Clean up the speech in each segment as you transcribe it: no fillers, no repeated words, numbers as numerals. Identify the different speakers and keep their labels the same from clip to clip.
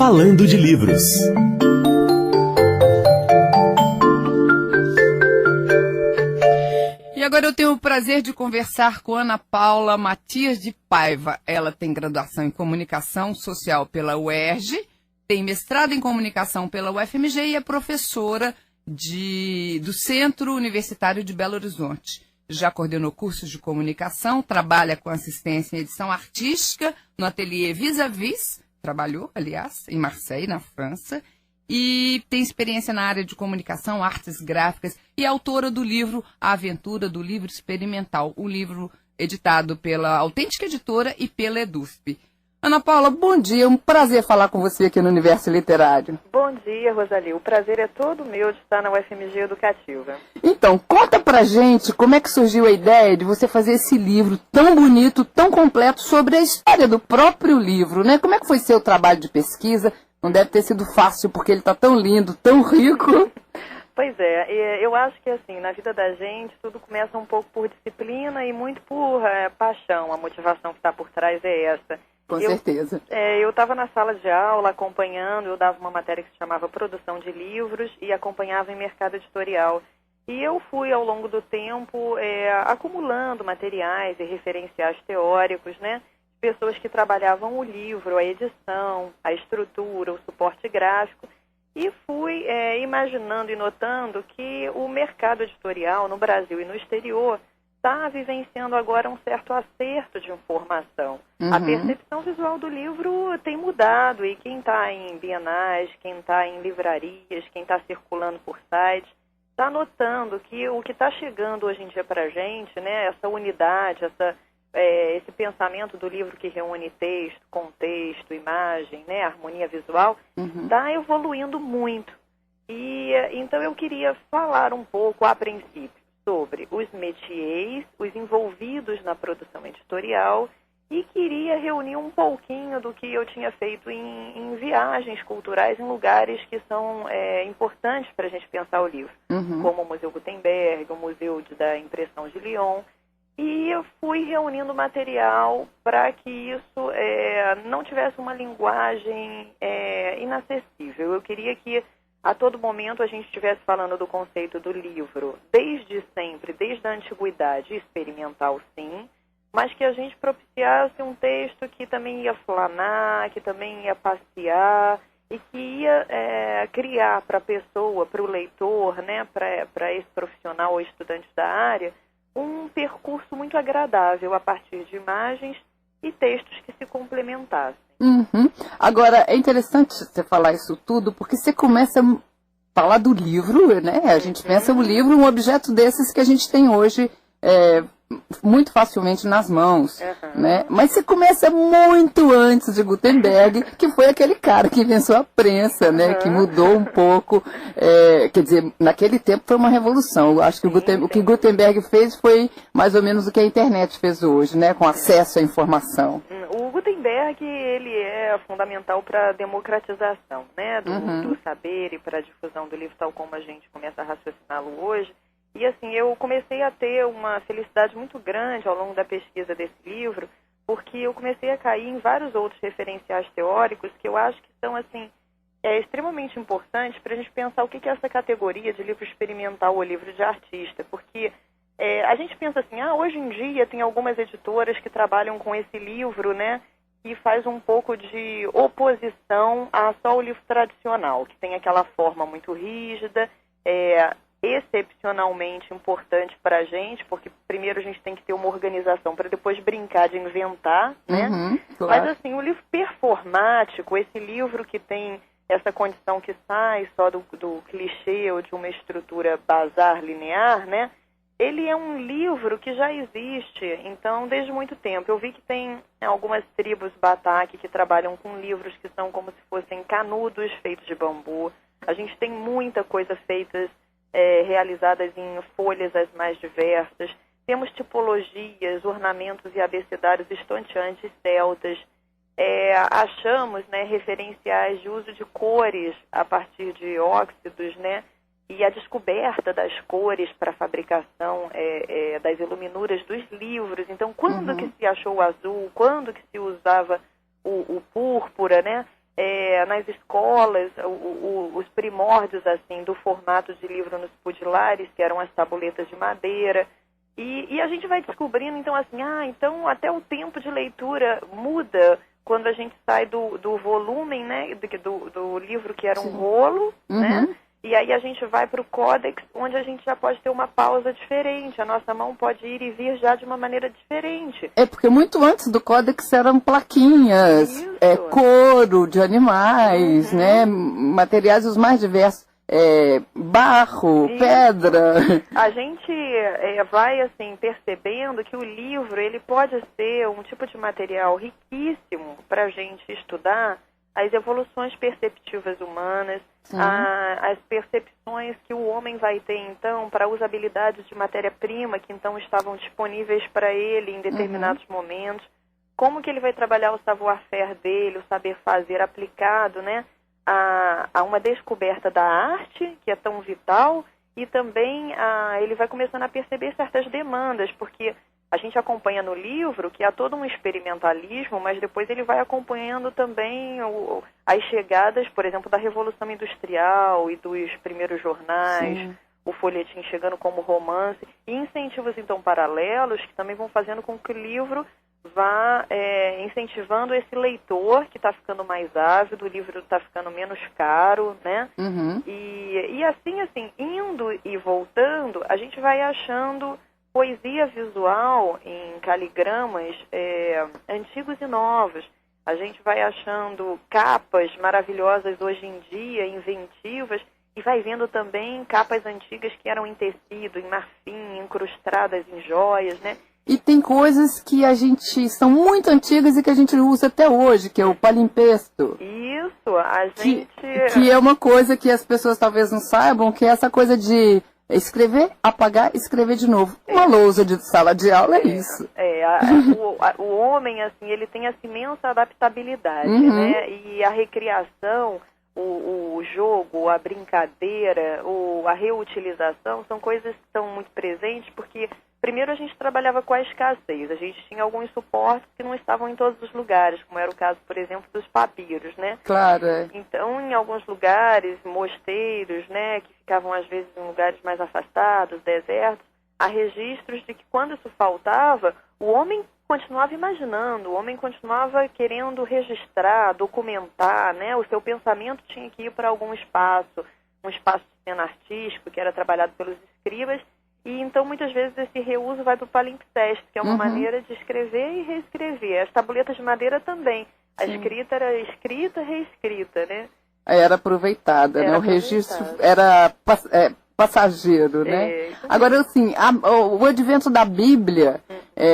Speaker 1: Falando de Livros.
Speaker 2: E agora eu tenho o prazer de conversar com Ana Paula Matias de Paiva. Ela tem graduação em Comunicação Social pela UERJ, tem mestrado em Comunicação pela UFMG e é professora do Centro Universitário de Belo Horizonte. Já coordenou cursos de comunicação, trabalha com assistência em edição artística no ateliê Vis-a-Vis, trabalhou, aliás, em Marseille, na França, e tem experiência na área de comunicação, artes gráficas e é autora do livro A Aventura do Livro Experimental, o livro editado pela Autêntica Editora e pela EDUSP. Ana Paula, bom dia, é um prazer falar com você aqui no Universo Literário.
Speaker 3: Bom dia, Rosalie, o prazer é todo meu de estar na UFMG Educativa.
Speaker 2: Então, conta pra gente como é que surgiu a ideia de você fazer esse livro tão bonito, tão completo, sobre a história do próprio livro, né? Como é que foi seu trabalho de pesquisa? Não deve ter sido fácil, porque ele tá tão lindo, tão rico.
Speaker 3: Pois é, eu acho que assim, na vida da gente, tudo começa um pouco por disciplina e muito por paixão. A motivação que está por trás é essa.
Speaker 2: Com certeza.
Speaker 3: Eu estava na sala de aula acompanhando, eu dava uma matéria que se chamava Produção de Livros e acompanhava em mercado editorial. E eu fui, ao longo do tempo, acumulando materiais e referenciais teóricos, né? Pessoas que trabalhavam o livro, a edição, a estrutura, o suporte gráfico. E fui imaginando e notando que o mercado editorial no Brasil e no exterior está vivenciando agora um certo acerto de informação. Uhum. A percepção visual do livro tem mudado e quem está em bienais, quem está em livrarias, quem está circulando por sites, está notando que o que está chegando hoje em dia para a gente, né, essa unidade, esse pensamento do livro que reúne texto, contexto, imagem, né, harmonia visual, está evoluindo muito. E então eu queria falar um pouco, a princípio, sobre os métiers, os envolvidos na produção editorial, e queria reunir um pouquinho do que eu tinha feito em viagens culturais em lugares que são importantes para a gente pensar o livro, como o Museu Gutenberg, o Museu da Impressão de Lyon. E eu fui reunindo material para que isso não tivesse uma linguagem inacessível. Eu queria que a todo momento a gente estivesse falando do conceito do livro, desde sempre, desde a antiguidade, experimental sim, mas que a gente propiciasse um texto que também ia flanar, que também ia passear e que ia criar para a pessoa, para o leitor, né, para esse profissional ou estudante da área, um percurso muito agradável a partir de imagens e textos que se complementassem.
Speaker 2: Agora, é interessante você falar isso tudo, porque você começa a falar do livro, né? A gente pensa o livro, um objeto desses que a gente tem hoje muito facilmente nas mãos, né? Mas você começa muito antes de Gutenberg, que foi aquele cara que inventou a prensa, né? Que mudou um pouco, quer dizer, naquele tempo foi uma revolução. Eu acho que o que Gutenberg fez foi mais ou menos o que a internet fez hoje, né? Com acesso à informação.
Speaker 3: O Gutenberg, ele é fundamental para a democratização, né? Do saber e para a difusão do livro, tal como a gente começa a raciociná-lo hoje. E assim, eu comecei a ter uma felicidade muito grande ao longo da pesquisa desse livro, porque eu comecei a cair em vários outros referenciais teóricos que eu acho que são, assim, extremamente importantes para a gente pensar o que é essa categoria de livro experimental ou livro de artista, porque a gente pensa assim, hoje em dia tem algumas editoras que trabalham com esse livro, né, que faz um pouco de oposição a só o livro tradicional, que tem aquela forma muito rígida, excepcionalmente importante para a gente, porque primeiro a gente tem que ter uma organização para depois brincar de inventar, né? Claro. Mas assim, o livro performático, esse livro que tem essa condição que sai só do clichê ou de uma estrutura bazar linear, né? Ele é um livro que já existe, então, desde muito tempo. Eu vi que tem algumas tribos Batak que trabalham com livros que são como se fossem canudos feitos de bambu. A gente tem muita coisa feita realizadas em folhas as mais diversas. Temos tipologias, ornamentos e abecedários estonteantes celtas. Achamos, né, referenciais de uso de cores a partir de óxidos, né, e a descoberta das cores para a fabricação das iluminuras dos livros. Então, quando que se achou o azul, quando que se usava o púrpura, né? nas escolas, os primórdios assim do formato de livro nos pudilares, que eram as tabuletas de madeira. E a gente vai descobrindo, então, assim, então até o tempo de leitura muda quando a gente sai do volume, né, do livro que era um rolo, né? E aí a gente vai para o códex, onde a gente já pode ter uma pausa diferente. A nossa mão pode ir e vir já de uma maneira diferente.
Speaker 2: Porque muito antes do códex eram plaquinhas, couro de animais, né? Materiais os mais diversos. Barro, pedra.
Speaker 3: A gente vai assim percebendo que o livro ele pode ser um tipo de material riquíssimo para a gente estudar as evoluções perceptivas humanas, as percepções que o homem vai ter, então, para a usabilidade de matéria-prima que, então, estavam disponíveis para ele em determinados momentos, como que ele vai trabalhar o savoir-faire dele, o saber fazer aplicado, né, a uma descoberta da arte, que é tão vital, e também ele vai começando a perceber certas demandas, porque a gente acompanha no livro que há todo um experimentalismo, mas depois ele vai acompanhando também as chegadas, por exemplo, da Revolução Industrial e dos primeiros jornais, o folhetim chegando como romance, e incentivos, então, paralelos, que também vão fazendo com que o livro vá incentivando esse leitor que está ficando mais ávido, o livro está ficando menos caro, né? E assim, indo e voltando, a gente vai achando poesia visual em caligramas antigos e novos. A gente vai achando capas maravilhosas hoje em dia, inventivas, e vai vendo também capas antigas que eram em tecido, em marfim, incrustadas em joias, né?
Speaker 2: E tem coisas que são muito antigas e que a gente usa até hoje, que é o palimpsesto.
Speaker 3: Isso, a gente...
Speaker 2: Que é uma coisa que as pessoas talvez não saibam, que é essa coisa de escrever, apagar, escrever de novo. Uma lousa de sala de aula é isso.
Speaker 3: O homem, assim, ele tem essa imensa adaptabilidade, né? E a recriação, o jogo, a brincadeira, a reutilização, são coisas que estão muito presentes, porque primeiro a gente trabalhava com a escassez. A gente tinha alguns suportes que não estavam em todos os lugares, como era o caso, por exemplo, dos papiros, né?
Speaker 2: Claro,
Speaker 3: Então, em alguns lugares, mosteiros, né, que ficavam às vezes em lugares mais afastados, desertos, há registros de que quando isso faltava, o homem continuava imaginando, o homem continuava querendo registrar, documentar, né? O seu pensamento tinha que ir para algum espaço, um espaço de cena artístico que era trabalhado pelos escribas. E então, muitas vezes, esse reuso vai para o palimpsesto, que é uma maneira de escrever e reescrever. As tabuletas de madeira também. A escrita era escrita, reescrita, né?
Speaker 2: Era aproveitada, né? O registro era passageiro, né? Agora, assim, o advento da Bíblia,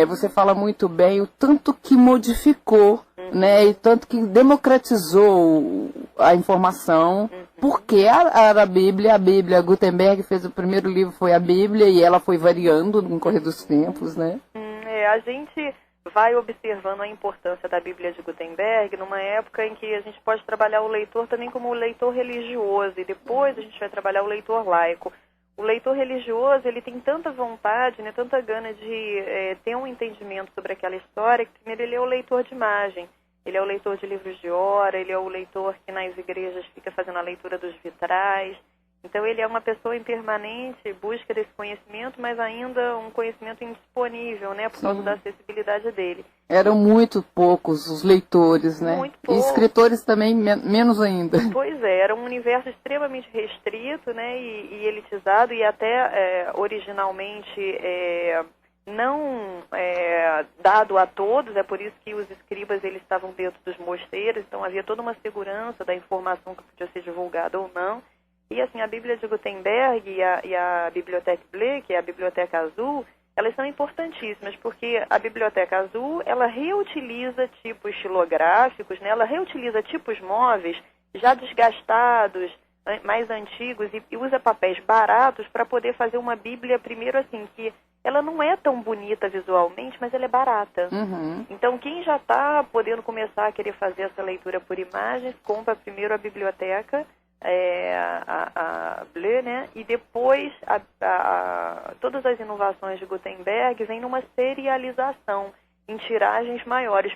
Speaker 2: você fala muito bem, o tanto que modificou, né? E tanto que democratizou a informação. Porque a Bíblia, Gutenberg fez o primeiro livro, foi a Bíblia, e ela foi variando no correr dos tempos, né?
Speaker 3: A gente vai observando a importância da Bíblia de Gutenberg numa época em que a gente pode trabalhar o leitor também como o leitor religioso, e depois a gente vai trabalhar o leitor laico. O leitor religioso, ele tem tanta vontade, né, tanta gana de ter um entendimento sobre aquela história, que primeiro ele é o leitor de imagem. Ele é o leitor de livros de hora, ele é o leitor que nas igrejas fica fazendo a leitura dos vitrais. Então ele é uma pessoa em permanente busca desse conhecimento, mas ainda um conhecimento indisponível, né, por causa da acessibilidade dele.
Speaker 2: Eram muito poucos os leitores, né?
Speaker 3: Muito poucos.
Speaker 2: E escritores também menos ainda.
Speaker 3: Pois é, era um universo extremamente restrito, né, e elitizado, e até originalmente não dado a todos. É por isso que os escribas eles estavam dentro dos mosteiros, então havia toda uma segurança da informação que podia ser divulgada ou não. E assim, a Bíblia de Gutenberg e a Bibliothèque Bleue, que é a Biblioteca Azul, elas são importantíssimas, porque a Biblioteca Azul, ela reutiliza tipos xilográficos, né? Ela reutiliza tipos móveis já desgastados, mais antigos, e usa papéis baratos para poder fazer uma Bíblia, primeiro assim, que ela não é tão bonita visualmente, mas ela é barata. Então, quem já está podendo começar a querer fazer essa leitura por imagens, compra primeiro a biblioteca, a Bleue, né? E depois todas as inovações de Gutenberg vêm numa serialização em tiragens maiores.